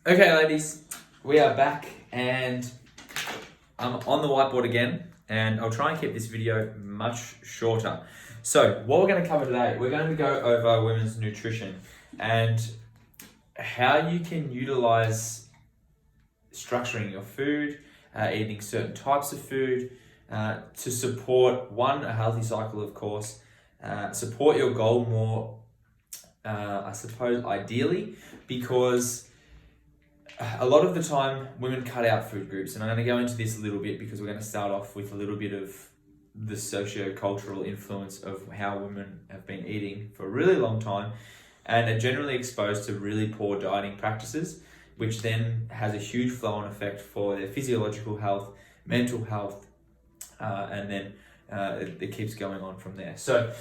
Okay, ladies, we are back and I'm on the whiteboard again, and I'll try and keep this video much shorter. So, what we're going to cover today, we're going to go over women's nutrition and how you can utilize structuring your food, eating certain types of food to support a healthy cycle, of course, support your goal more, I suppose, ideally, because a lot of the time women cut out food groups, and I'm going to go into this a little bit because we're going to start off with a little bit of the socio-cultural influence of how women have been eating for a really long time and are generally exposed to really poor dieting practices, which then has a huge flow-on effect for their physiological health, mental health, and then it keeps going on from there. So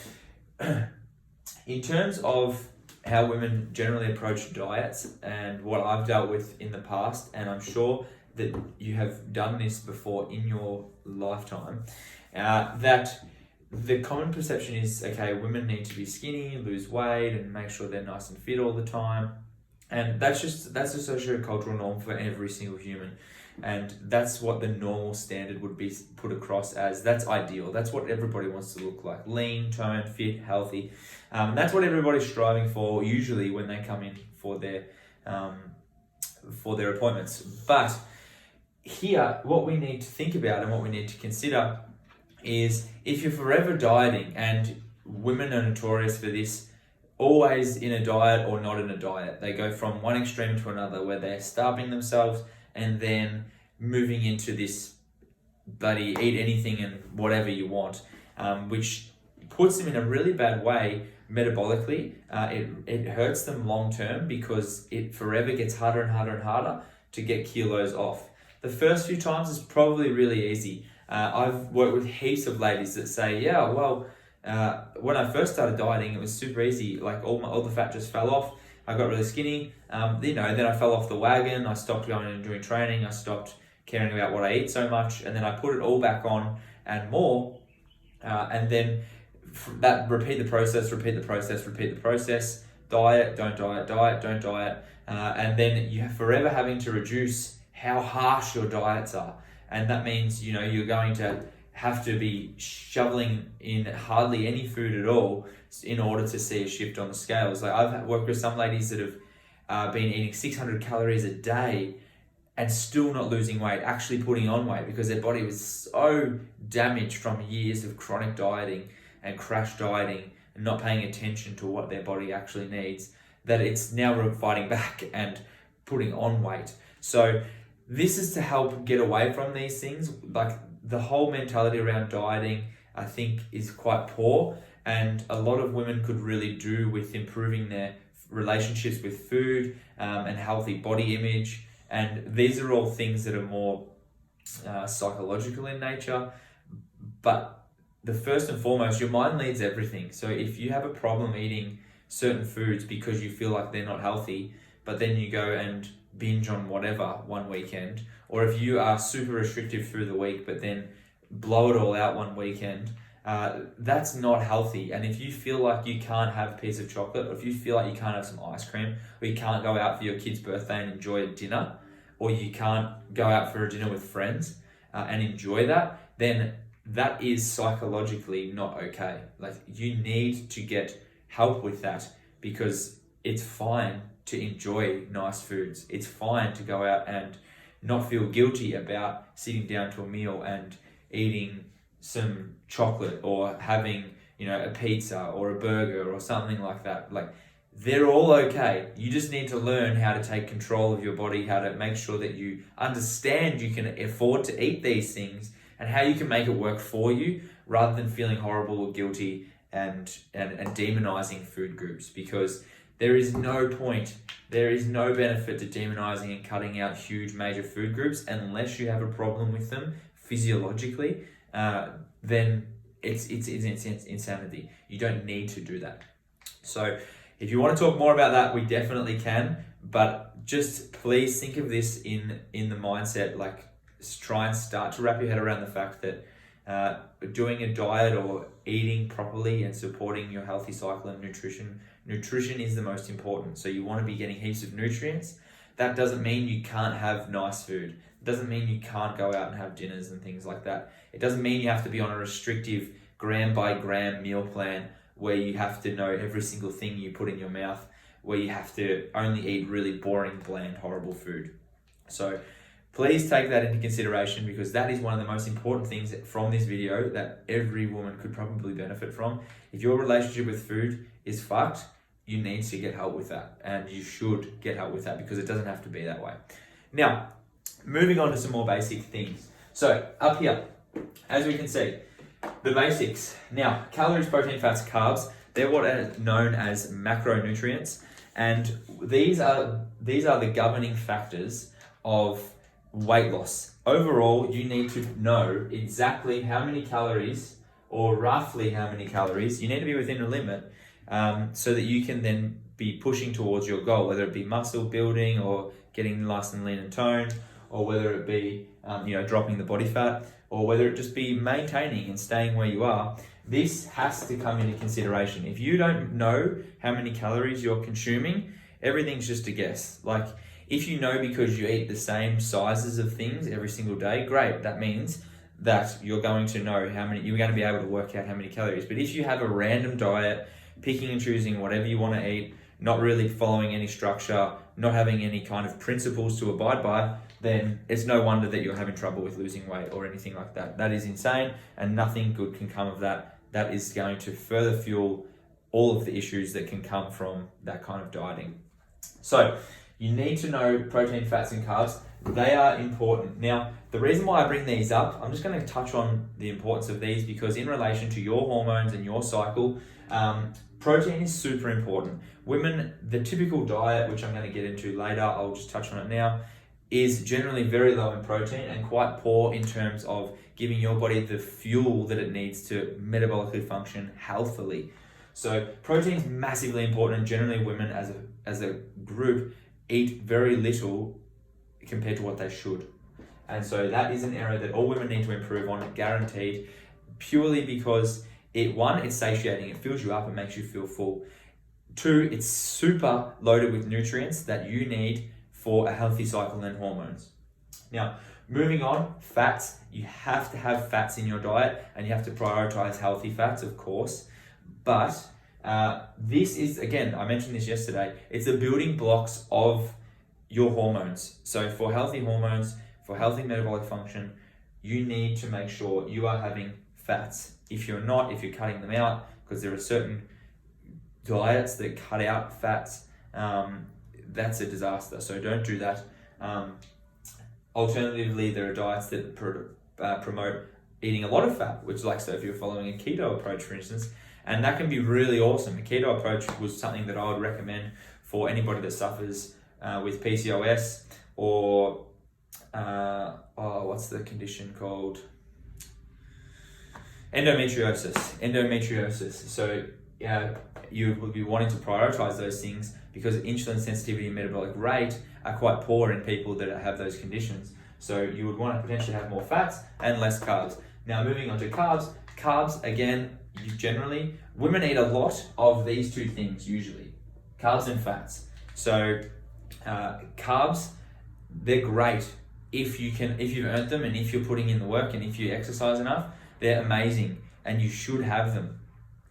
in terms of how women generally approach diets and what I've dealt with in the past, and I'm sure that you have done this before in your lifetime, that the common perception is, okay, women need to be skinny, lose weight, and make sure they're nice and fit all the time. And that's a socio-cultural norm for every single human. And that's what the normal standard would be put across as. That's ideal. That's what everybody wants to look like. Lean, toned, fit, healthy. That's what everybody's striving for usually when they come in for their appointments. But here, what we need to think about and what we need to consider is if you're forever dieting, and women are notorious for this, always in a diet or not in a diet. They go from one extreme to another where they're starving themselves and then moving into this bloody eat anything and whatever you want, which puts them in a really bad way metabolically. It hurts them long term because it forever gets harder and harder and harder to get kilos off. The first few times is probably really easy. I've worked with heaps of ladies that say, yeah, well, when I first started dieting, it was super easy. Like all the fat just fell off. I got really skinny. Then I fell off the wagon. I stopped going and doing training. I stopped caring about what I eat so much, and then I put it all back on and more. And then repeat the process. Diet, don't diet, diet, don't diet. And then you're forever having to reduce how harsh your diets are. And that means, you're going to have to be shoveling in hardly any food at all in order to see a shift on the scales. Like I've worked with some ladies that have been eating 600 calories a day and still not losing weight, actually putting on weight because their body was so damaged from years of chronic dieting and crash dieting and not paying attention to what their body actually needs, that it's now fighting back and putting on weight. So this is to help get away from these things. Like the whole mentality around dieting, I think, is quite poor, and a lot of women could really do with improving their relationships with food and healthy body image. And these are all things that are more psychological in nature. But the first and foremost, your mind leads everything. So if you have a problem eating certain foods because you feel like they're not healthy, but then you go and binge on whatever one weekend, or if you are super restrictive through the week but then blow it all out one weekend, that's not healthy. And if you feel like you can't have a piece of chocolate, or if you feel like you can't have some ice cream, or you can't go out for your kid's birthday and enjoy a dinner, or you can't go out for a dinner with friends and enjoy that, then that is psychologically not okay. Like you need to get help with that, because it's fine to enjoy nice foods. It's fine to go out and not feel guilty about sitting down to a meal and eating some chocolate or having, a pizza or a burger or something like that. Like they're all okay. You just need to learn how to take control of your body, how to make sure that you understand you can afford to eat these things and how you can make it work for you rather than feeling horrible or guilty and demonizing food groups, because there is no benefit to demonizing and cutting out huge major food groups unless you have a problem with them physiologically. Then it's insanity. You don't need to do that. So if you want to talk more about that, we definitely can, but just please think of this in the mindset, like try and start to wrap your head around the fact that doing a diet or eating properly and supporting your healthy cycle and nutrition is the most important. So you want to be getting heaps of nutrients. that doesn't mean you can't have nice food. It doesn't mean you can't go out and have dinners and things like that. It doesn't mean you have to be on a restrictive gram by gram meal plan where you have to know every single thing you put in your mouth, where you have to only eat really boring, bland, horrible food. So please take that into consideration, because that is one of the most important things from this video that every woman could probably benefit from. If your relationship with food is fucked, you need to get help with that, and you should get help with that, because it doesn't have to be that way. Now, moving on to some more basic things. So up here, as we can see, the basics. Now, calories, protein, fats, carbs, they're what are known as macronutrients, and these are the governing factors of weight loss. Overall, you need to know exactly how many calories, or roughly how many calories, you need to be within a limit, so that you can then be pushing towards your goal, whether it be muscle building or getting nice and lean and toned, or whether it be dropping the body fat, or whether it just be maintaining and staying where you are. This has to come into consideration. If you don't know how many calories you're consuming, everything's just a guess. Like, if you know because you eat the same sizes of things every single day, great. That means that you're going to know how many, you're going to be able to work out how many calories. But if you have a random diet, picking and choosing whatever you want to eat, not really following any structure, not having any kind of principles to abide by, then it's no wonder that you're having trouble with losing weight or anything like that. That is insane, and nothing good can come of that. That is going to further fuel all of the issues that can come from that kind of dieting. So you need to know protein, fats, and carbs. They are important. Now, the reason why I bring these up, I'm just going to touch on the importance of these, because in relation to your hormones and your cycle, protein is super important. Women, the typical diet, which I'm going to get into later, I'll just touch on it now, is generally very low in protein and quite poor in terms of giving your body the fuel that it needs to metabolically function healthily. So protein is massively important, and generally women as a group eat very little compared to what they should. And so that is an area that all women need to improve on, guaranteed, purely because it's satiating, it fills you up, it makes you feel full. 2, it's super loaded with nutrients that you need for a healthy cycle and hormones. Now, moving on, fats. You have to have fats in your diet, and you have to prioritize healthy fats, of course. But this is, again, I mentioned this yesterday, it's the building blocks of your hormones. So for healthy hormones, for healthy metabolic function, you need to make sure you are having fats. If you're not, if you're cutting them out, because there are certain diets that cut out fats, that's a disaster. So don't do that. Alternatively, there are diets that promote eating a lot of fat, which, like, so if you're following a keto approach, for instance, and that can be really awesome. The keto approach was something that I would recommend for anybody that suffers with PCOS or what's the condition called? Endometriosis. So you would be wanting to prioritize those things, because insulin sensitivity and metabolic rate are quite poor in people that have those conditions. So you would want to potentially have more fats and less carbs. Now, moving on to carbs. Carbs, again, women eat a lot of these two things usually, carbs and fats. So carbs, they're great if you've earned them, and if you're putting in the work, and if you exercise enough. They're amazing, and you should have them.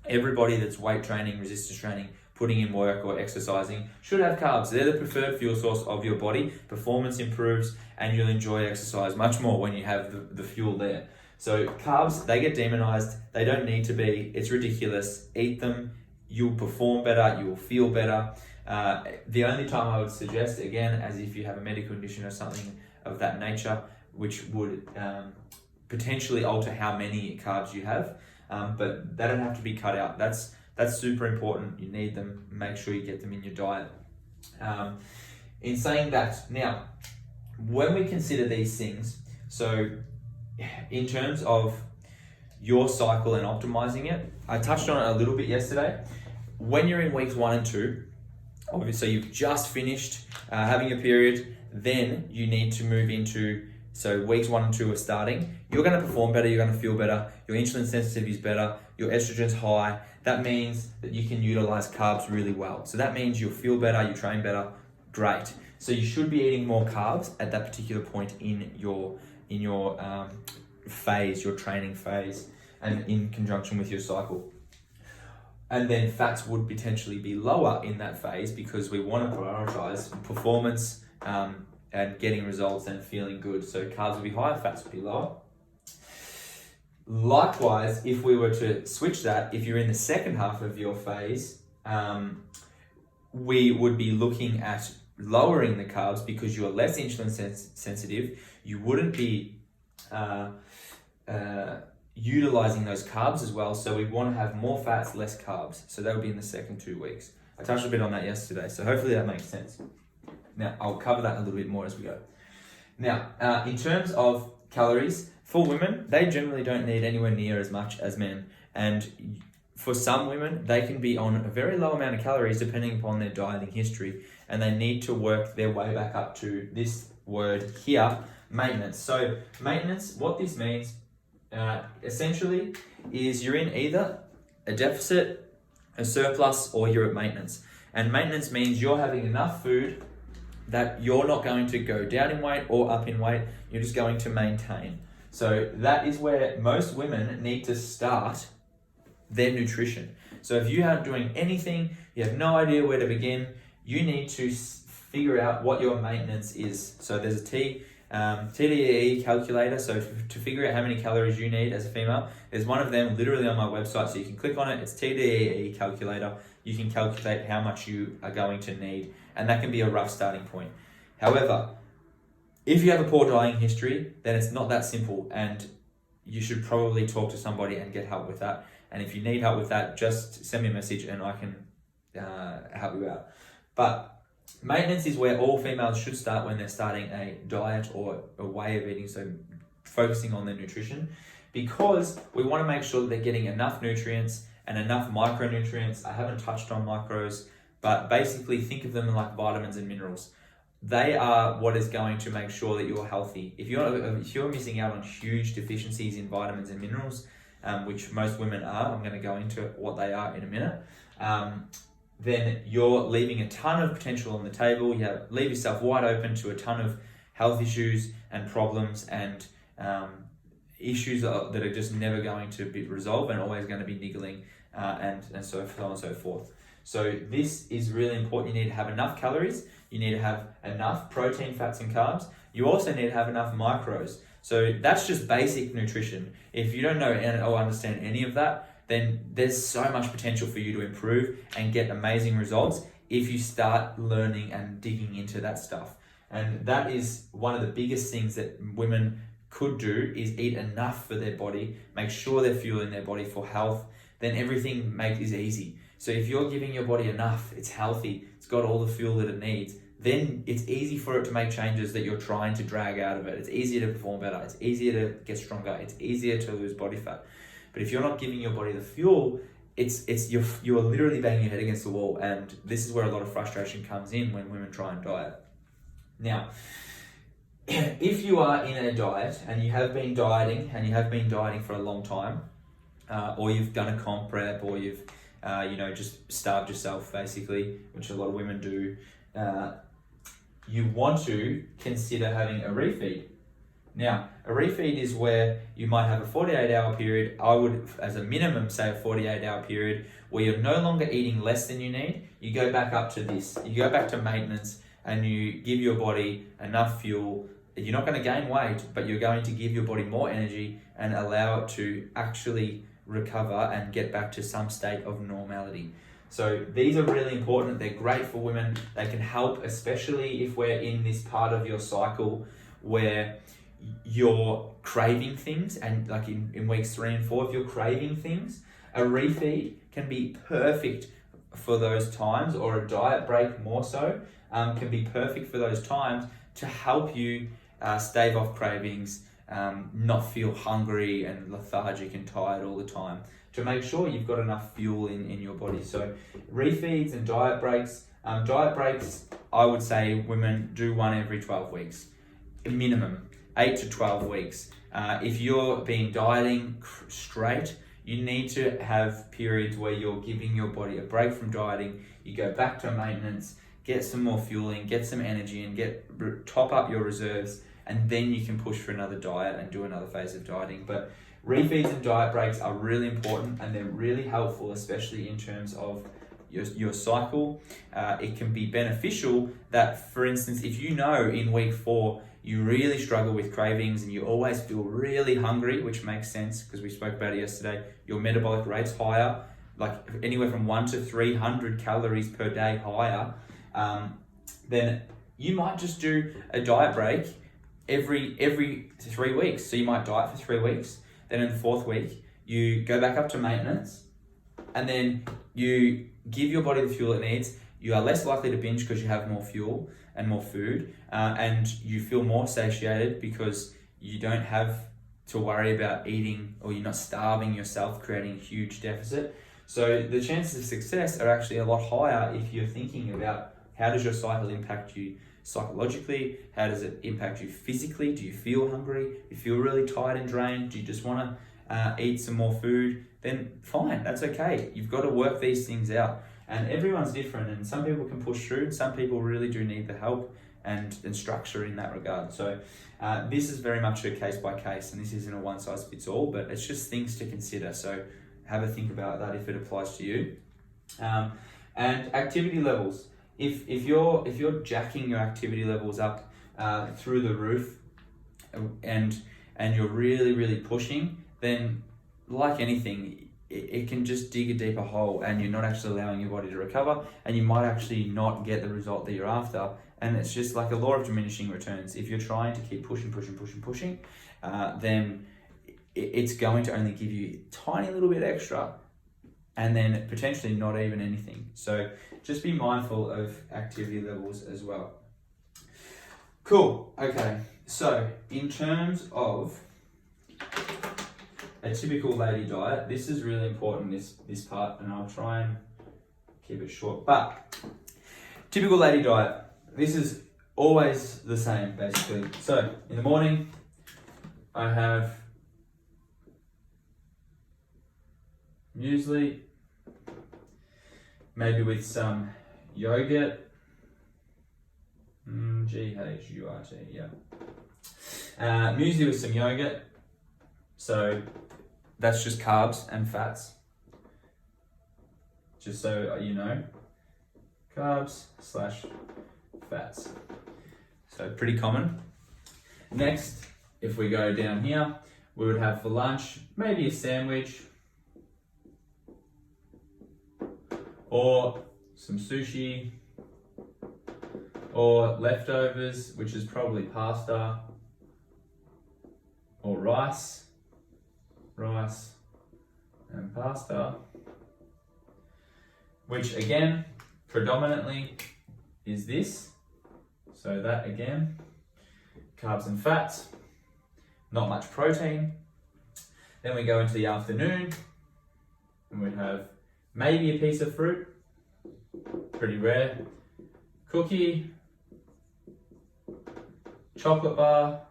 Everybody that's weight training, resistance training, putting in work or exercising should have carbs. They're the preferred fuel source of your body. Performance improves, and you'll enjoy exercise much more when you have the fuel there. So carbs, they get demonized. They don't need to be. It's ridiculous. Eat them. You'll perform better. You will feel better. The only time I would suggest, again, as if you have a medical condition or something of that nature, which would potentially alter how many carbs you have, but they don't have to be cut out. That's super important. You need them. Make sure you get them in your diet. In saying that, now, when we consider these things, so in terms of your cycle and optimizing it, I touched on it a little bit yesterday. When you're in weeks 1 and 2, obviously you've just finished having your period, then you need to move into, so weeks 1 and 2 are starting. You're going to perform better, you're going to feel better, your insulin sensitivity is better, your estrogen's high. That means that you can utilize carbs really well. So that means you'll feel better, you train better, great. So you should be eating more carbs at that particular point in your phase, your training phase, and in conjunction with your cycle. And then fats would potentially be lower in that phase because we want to prioritize performance and getting results and feeling good. So carbs would be higher, fats would be lower. Likewise, if we were to switch that, if you're in the second half of your phase, we would be looking at lowering the carbs because you're less insulin sensitive. You wouldn't be utilizing those carbs as well. So we want to have more fats, less carbs. So that would be in the second 2 weeks. I touched a bit on that yesterday, so hopefully that makes sense. Now, I'll cover that a little bit more as we go. Now, in terms of calories, for women, they generally don't need anywhere near as much as men. And for some women, they can be on a very low amount of calories depending upon their dieting history. And they need to work their way back up to this word here, maintenance. So maintenance, what this means essentially is you're in either a deficit, a surplus, or you're at maintenance. And maintenance means you're having enough food that you're not going to go down in weight or up in weight, you're just going to maintain. So that is where most women need to start their nutrition. So if you aren't doing anything, you have no idea where to begin, you need to figure out what your maintenance is. So there's a TDEE calculator. So to figure out how many calories you need as a female, there's one of them literally on my website. So you can click on it. It's TDEE calculator. You can calculate how much you are going to need. And that can be a rough starting point. However, if you have a poor dieting history, then it's not that simple. And you should probably talk to somebody and get help with that. And if you need help with that, just send me a message and I can help you out. But maintenance is where all females should start when they're starting a diet or a way of eating, so focusing on their nutrition, because we want to make sure that they're getting enough nutrients and enough micronutrients. I haven't touched on macros, but basically think of them like vitamins and minerals. They are what is going to make sure that you're healthy. If you're missing out on huge deficiencies in vitamins and minerals, which most women are, I'm going to go into what they are in a minute, then you're leaving a ton of potential on the table. You leave yourself wide open to a ton of health issues and problems and issues that are just never going to be resolved and always going to be niggling and so on and so forth. So this is really important. You need to have enough calories. You need to have enough protein, fats, and carbs. You also need to have enough macros. So that's just basic nutrition. If you don't know or understand any of that, then there's so much potential for you to improve and get amazing results if you start learning and digging into that stuff. And that is one of the biggest things that women could do, is eat enough for their body, make sure they're fueling their body for health, then everything is easy. So if you're giving your body enough, it's healthy, it's got all the fuel that it needs, then it's easy for it to make changes that you're trying to drag out of it. It's easier to perform better, it's easier to get stronger, it's easier to lose body fat. But if you're not giving your body the fuel, you're literally banging your head against the wall, and this is where a lot of frustration comes in when women try and diet. Now, if you are in a diet and you have been dieting for a long time, or you've done a comp prep, or you've just starved yourself basically, which a lot of women do, you want to consider having a refeed. Now, a refeed is where you might have a 48-hour period. I would, as a minimum, say a 48-hour period where you're no longer eating less than you need. You go back up to this. You go back to maintenance and you give your body enough fuel. You're not going to gain weight, but you're going to give your body more energy and allow it to actually recover and get back to some state of normality. So these are really important. They're great for women. They can help, especially if we're in this part of your cycle where you're craving things, and like in weeks 3 and 4, if you're craving things, a refeed can be perfect for those times, or a diet break more so, can be perfect for those times to help you stave off cravings, not feel hungry and lethargic and tired all the time, to make sure you've got enough fuel in your body. So refeeds and diet breaks, I would say women do one every 12 weeks, minimum 8 to 12 weeks. If you're been dieting straight, you need to have periods where you're giving your body a break from dieting. You go back to maintenance, get some more fuel in, get some energy and top up your reserves, and then you can push for another diet and do another phase of dieting. But refeeds and diet breaks are really important, and they're really helpful, especially in terms of your cycle. It can be beneficial that, for instance, if you know in week 4 you really struggle with cravings and you always feel really hungry, which makes sense because we spoke about it yesterday, your metabolic rate's higher, like anywhere from 100 to 300 calories per day higher, then you might just do a diet break every 3 weeks. So you might diet for 3 weeks, then in the 4th week you go back up to maintenance, and then you give your body the fuel it needs. You are less likely to binge because you have more fuel and more food, and you feel more satiated because you don't have to worry about eating, or you're not starving yourself, creating a huge deficit. So the chances of success are actually a lot higher if you're thinking about how does your cycle impact you psychologically, how does it impact you physically, do you feel hungry, do you feel really tired and drained, do you just want to eat some more food, then fine, that's okay. You've got to work these things out. And everyone's different, and some people can push through, and some people really do need the help and structure in that regard. So this is very much a case by case, and this isn't a one size fits all, but it's just things to consider. So have a think about that if it applies to you. And activity levels. If you're jacking your activity levels up through the roof, and you're really pushing, then like anything, it can just dig a deeper hole, and you're not actually allowing your body to recover, and you might actually not get the result that you're after. And it's just like a law of diminishing returns. If you're trying to keep pushing, then it's going to only give you a tiny little bit extra, and then potentially not even anything. So just be mindful of activity levels as well. Cool. Okay. So in terms of a typical lady diet, this is really important, this part, and I'll try and keep it short. But typical lady diet, this is always the same basically. So in the morning, I have muesli, maybe with some yogurt, G-H-U-R-T, yeah. Muesli with some yogurt, so that's just carbs and fats. Just so you know, carbs / fats. So pretty common. Next, if we go down here, we would have for lunch, maybe a sandwich, or some sushi, or leftovers, which is probably pasta, or rice and pasta, which again, predominantly is this. So that again, carbs and fats, not much protein. Then we go into the afternoon, and we have maybe a piece of fruit, pretty rare, cookie, chocolate bar,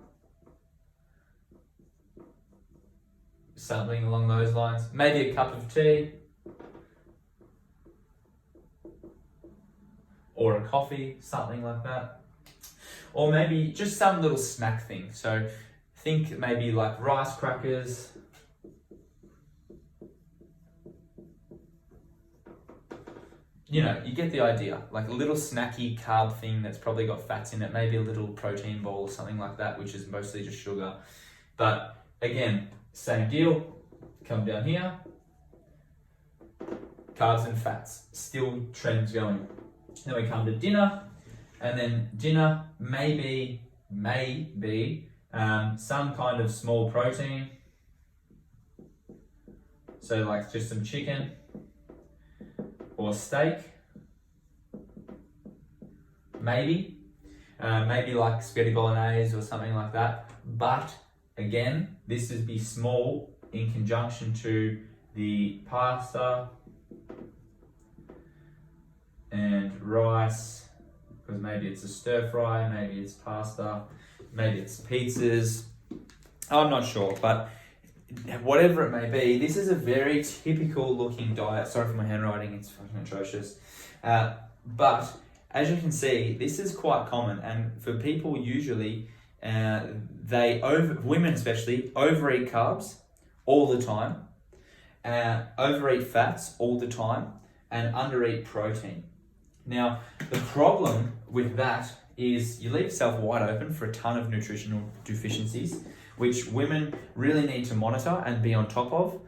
something along those lines, maybe a cup of tea, or a coffee, something like that. Or maybe just some little snack thing. So think maybe like rice crackers, you know, you get the idea. Like a little snacky carb thing that's probably got fats in it, maybe a little protein bowl or something like that, which is mostly just sugar. But again, same deal, come down here, carbs and fats, still trends going. Then we come to dinner, and then dinner may be some kind of small protein. So like just some chicken or steak, maybe like spaghetti bolognese or something like that. But again, this would be small in conjunction to the pasta and rice, because maybe it's a stir fry, maybe it's pasta, maybe it's pizzas. I'm not sure, but whatever it may be, this is a very typical looking diet. Sorry for my handwriting, it's fucking atrocious. But as you can see, this is quite common, and for people usually, women especially, overeat carbs all the time, overeat fats all the time, and undereat protein. Now, the problem with that is you leave yourself wide open for a ton of nutritional deficiencies, which women really need to monitor and be on top of,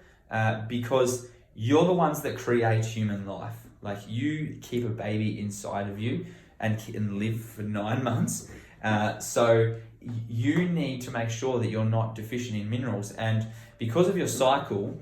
because you're the ones that create human life. Like, you keep a baby inside of you and live for 9 months. So you need to make sure that you're not deficient in minerals. And because of your cycle,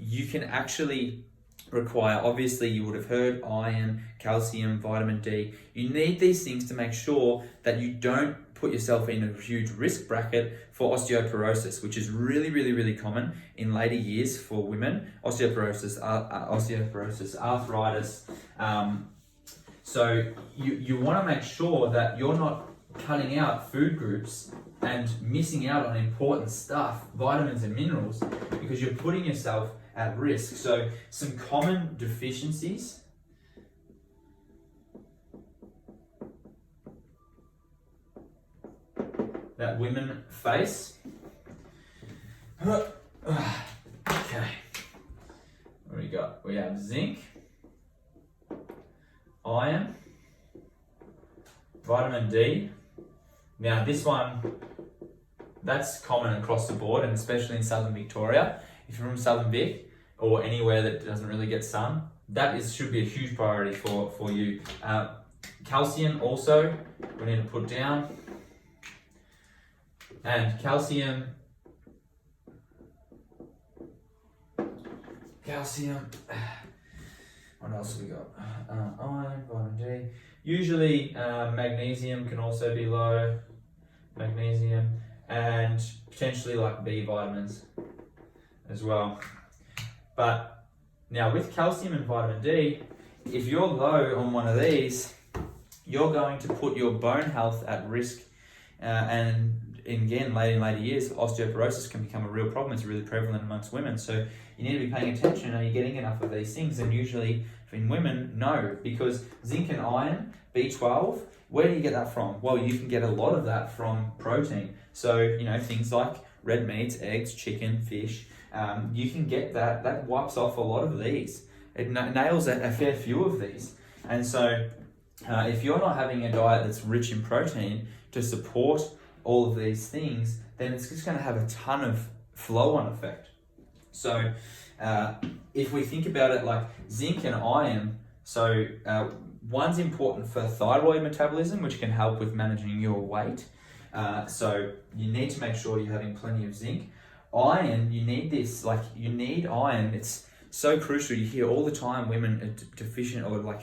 you can actually require, obviously you would have heard, iron, calcium, vitamin D. You need these things to make sure that you don't put yourself in a huge risk bracket for osteoporosis, which is really, really, really common in later years for women. Osteoporosis, arthritis. So you want to make sure that you're not cutting out food groups and missing out on important stuff, vitamins and minerals, because you're putting yourself at risk. So some common deficiencies. That women face. Okay. What do we got? We have zinc, iron, vitamin D. Now this one, that's common across the board, and especially in southern Victoria. If you're from southern Vic or anywhere that doesn't really get sun, should be a huge priority for you. Calcium also, we need to put down. And calcium, what else have we got? Iron, vitamin D. Usually magnesium can also be low, magnesium, and potentially like B vitamins as well. But now with calcium and vitamin D, if you're low on one of these, you're going to put your bone health at risk, and again, in later years, osteoporosis can become a real problem. It's really prevalent amongst women. So you need to be paying attention. Are you getting enough of these things? And usually in women, no, because zinc and iron, B12, where do you get that from? Well, you can get a lot of that from protein. So, things like red meats, eggs, chicken, fish, you can get that. That wipes off a lot of these. It nails a fair few of these. And so if you're not having a diet that's rich in protein to support all of these things, then it's just going to have a ton of flow-on effect. So if we think about it like zinc and iron, so one's important for thyroid metabolism, which can help with managing your weight. So you need to make sure you're having plenty of zinc. Iron, you need this, you need iron. It's so crucial. You hear all the time women are deficient or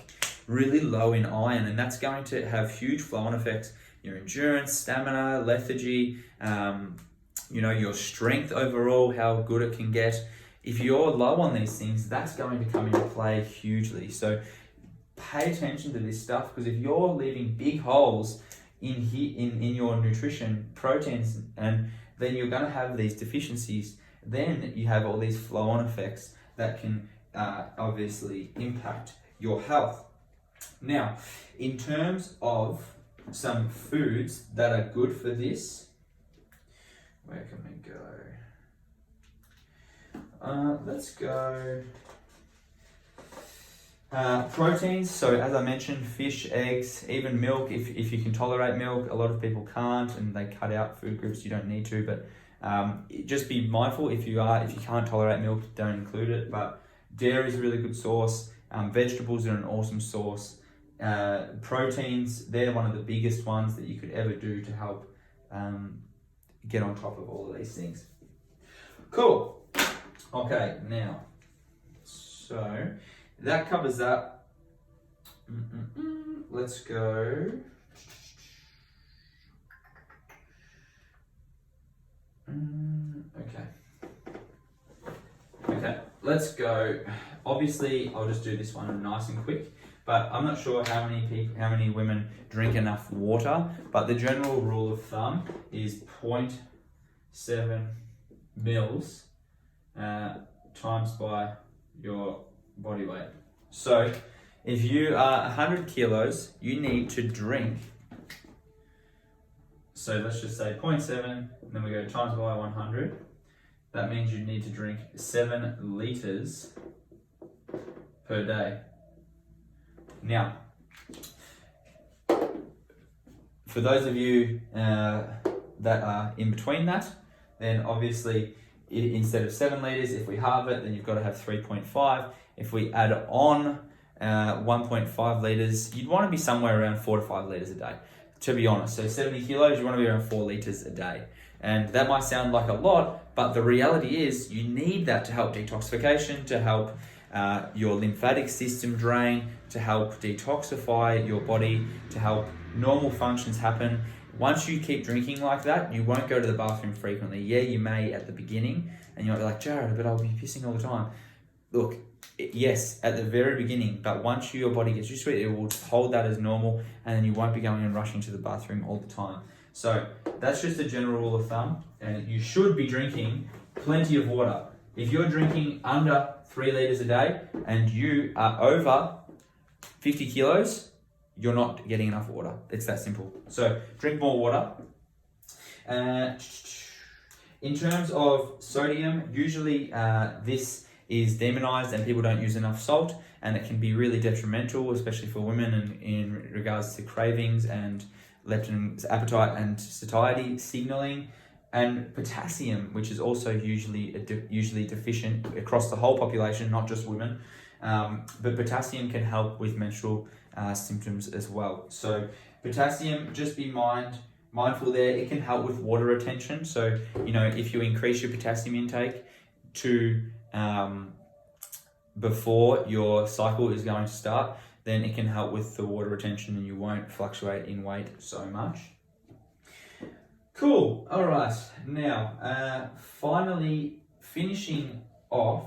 really low in iron, and that's going to have huge flow-on effects. Your endurance, stamina, lethargy, your strength overall, how good it can get. If you're low on these things, that's going to come into play hugely. So pay attention to this stuff, because if you're leaving big holes in your nutrition, proteins, and then you're going to have these deficiencies, then you have all these flow-on effects that can obviously impact your health. Now, in terms of some foods that are good for this, where can we go? Let's go proteins. So as I mentioned, fish, eggs, even milk, if you can tolerate milk. A lot of people can't, and they cut out food groups you don't need to, but just be mindful. If you can't tolerate milk, don't include it. But dairy is a really good source. Vegetables are an awesome source. Proteins, they're one of the biggest ones that you could ever do to help get on top of all of these things. Cool. Okay, now, so that covers that. Let's go. Okay, let's go. Obviously, I'll just do this one nice and quick. But I'm not sure how many women drink enough water, but the general rule of thumb is 0.7 mils times by your body weight. So If you are 100 kilos, you need to drink. So let's just say 0.7, and then we go times by 100. That means you need to drink 7 liters per day. Now, for those of you that are in between that, then obviously instead of 7 liters, if we halve it, then you've got to have 3.5. If we add on 1.5 liters, you'd want to be somewhere around 4 to 5 liters a day, to be honest. So 70 kilos, you want to be around 4 liters a day. And that might sound like a lot, but the reality is you need that to help detoxification, to help your lymphatic system drain, to help detoxify your body, to help normal functions happen. Once you keep drinking like that, you won't go to the bathroom frequently. Yeah, you may at the beginning, and you might be like, Jared, but I'll be pissing all the time. Look, yes, at the very beginning, but once your body gets used to it, it will hold that as normal, and then you won't be going and rushing to the bathroom all the time. So that's just a general rule of thumb, and you should be drinking plenty of water. If you're drinking under 3 liters a day and you are over 50 kilos, you're not getting enough water. It's that simple. So drink more water. In terms of sodium, usually this is demonized and people don't use enough salt, and it can be really detrimental, especially for women in regards to cravings and leptin, appetite and satiety signaling. And potassium, which is also usually deficient across the whole population, not just women. But potassium can help with menstrual symptoms as well. So potassium, just be mindful there. It can help with water retention. So, if you increase your potassium intake to before your cycle is going to start, then it can help with the water retention and you won't fluctuate in weight so much. Cool. All right. Now, finally finishing off.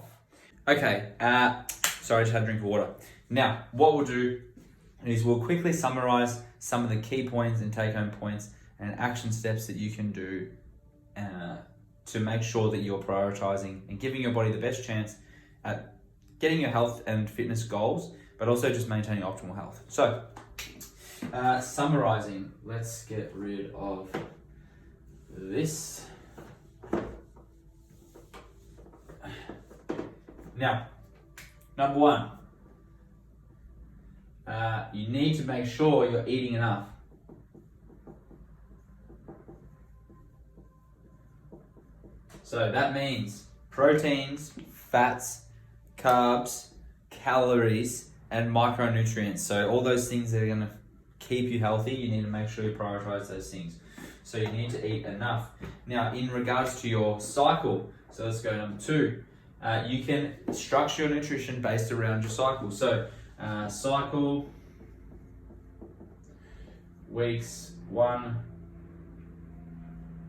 Okay. Sorry, I just had a drink of water. Now, what we'll do is we'll quickly summarize some of the key points and take-home points and action steps that you can do to make sure that you're prioritizing and giving your body the best chance at getting your health and fitness goals, but also just maintaining optimal health. So, summarizing. Let's get rid of this. Now, number 1, you need to make sure you're eating enough. So that means proteins, fats, carbs, calories, and micronutrients. So all those things that are going to keep you healthy, you need to make sure you prioritize those things. So you need to eat enough. Now, in regards to your cycle, so let's go number 2. You can structure your nutrition based around your cycle. So cycle weeks 1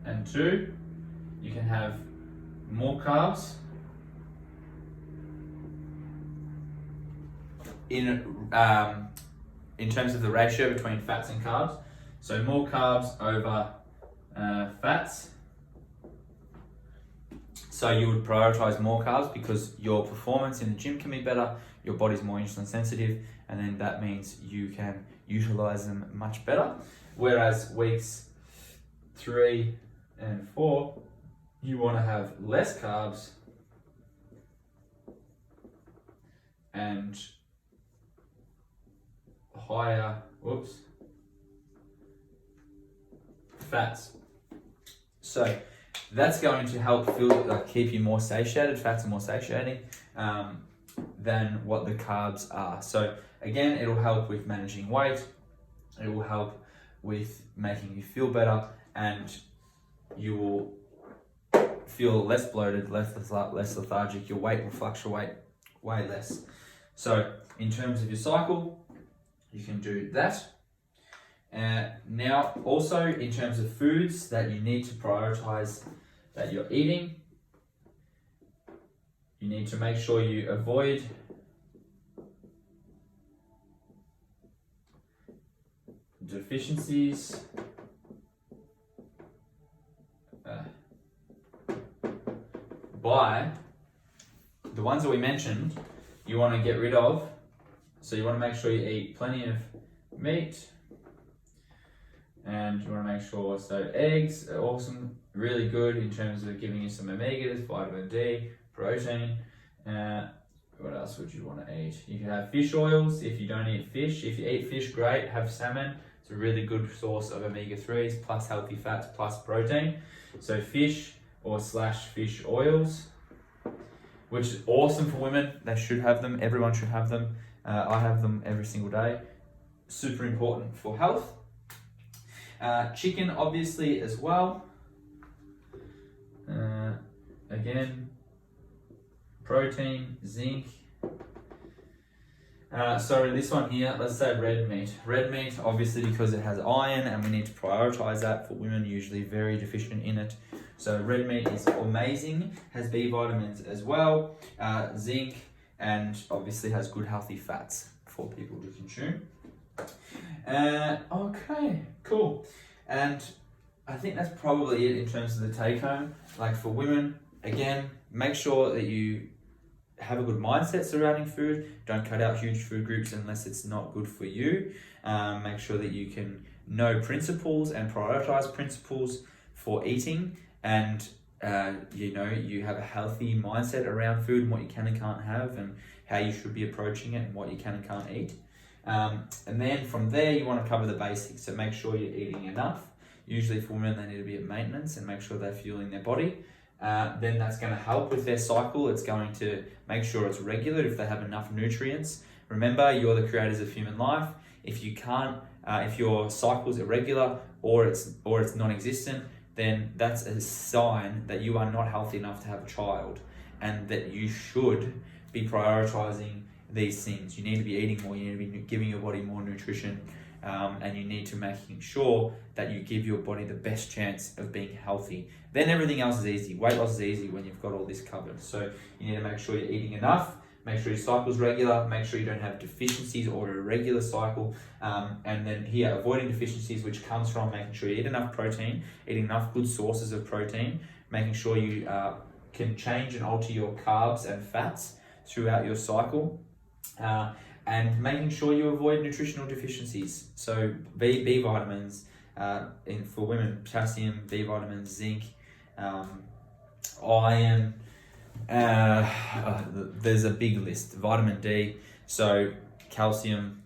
and 2, you can have more carbs in terms of the ratio between fats and carbs. So more carbs over fats. So you would prioritize more carbs because your performance in the gym can be better, your body's more insulin sensitive, and then that means you can utilize them much better. Whereas weeks 3 and 4, you want to have less carbs and higher fats. So that's going to help keep you more satiated. Fats are more satiating than what the carbs are. So again, it will help with managing weight. It will help with making you feel better, and you will feel less bloated, less lethargic. Your weight will fluctuate way less. So in terms of your cycle, you can do that. Now, also in terms of foods that you need to prioritize that you're eating, you need to make sure you avoid deficiencies by the ones that we mentioned. You want to get rid of So you want to make sure you eat plenty of meat, and you want to make sure, so eggs are awesome, really good in terms of giving you some omegas, vitamin D, protein. What else would you want to eat? You can have fish oils if you don't eat fish. If you eat fish, great, have salmon. It's a really good source of omega-3s, plus healthy fats, plus protein. So fish or slash fish oils, which is awesome for women. They should have them. Everyone should have them. I have them every single day. Super important for health. Chicken, obviously, as well. Again, protein, zinc. Sorry, this one here, let's say red meat. Red meat, obviously, because it has iron, and we need to prioritize that for women, usually very deficient in it. So red meat is amazing, has B vitamins as well, zinc, and obviously has good healthy fats for people to consume. Okay, cool. And I think that's probably it in terms of the take home. Like for women, again, make sure that you have a good mindset surrounding food. Don't cut out huge food groups unless it's not good for you. Make sure that you can know principles and prioritize principles for eating, and you have a healthy mindset around food and what you can and can't have, and how you should be approaching it, and what you can and can't eat. And then from there, you want to cover the basics. So make sure you're eating enough. Usually for women, they need to be at maintenance and make sure they're fueling their body. Then that's going to help with their cycle. It's going to make sure it's regular if they have enough nutrients. Remember, you're the creators of human life. If you can't, if your cycle's irregular or it's non-existent, then that's a sign that you are not healthy enough to have a child, and that you should be prioritizing these things. You need to be eating more. You need to be giving your body more nutrition. And you need to making sure that you give your body the best chance of being healthy. Then everything else is easy. Weight loss is easy when you've got all this covered. So you need to make sure you're eating enough, make sure your cycle's regular, make sure you don't have deficiencies or a irregular cycle. And then here, avoiding deficiencies, which comes from making sure you eat enough protein, eating enough good sources of protein, making sure you can change and alter your carbs and fats throughout your cycle. And making sure you avoid nutritional deficiencies. So B vitamins, for women, potassium, B vitamins, zinc, iron, there's a big list, vitamin D, so calcium.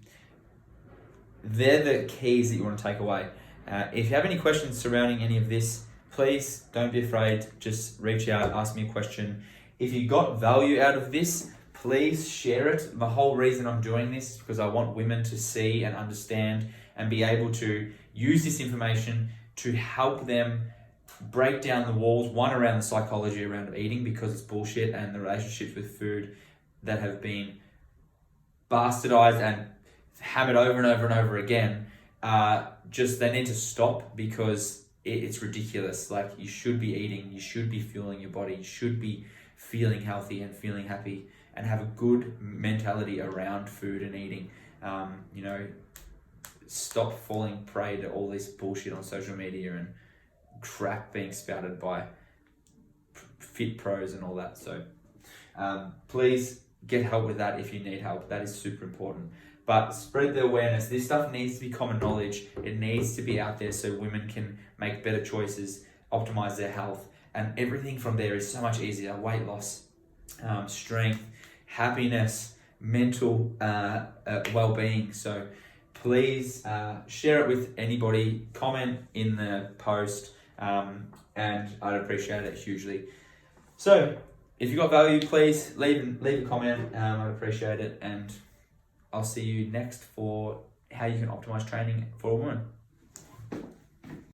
They're the keys that you want to take away. If you have any questions surrounding any of this, please don't be afraid, just reach out, ask me a question. If you got value out of this, please share it. The whole reason I'm doing this is because I want women to see and understand and be able to use this information to help them break down the walls, one, around the psychology around eating, because it's bullshit, and the relationships with food that have been bastardized and hammered over and over and over again. They need to stop, because it's ridiculous. Like, you should be eating, you should be fueling your body, you should be feeling healthy and feeling happy, and have a good mentality around food and eating. Stop falling prey to all this bullshit on social media and crap being spouted by fit pros and all that. So please get help with that if you need help. That is super important. But spread the awareness. This stuff needs to be common knowledge. It needs to be out there so women can make better choices, optimize their health, and everything from there is so much easier. Weight loss, strength, happiness, mental well-being. So please share it with anybody, comment in the post, and I'd appreciate it hugely. So if you got value, please leave a comment. I'd appreciate it, and I'll see you next for how you can optimize training for a woman.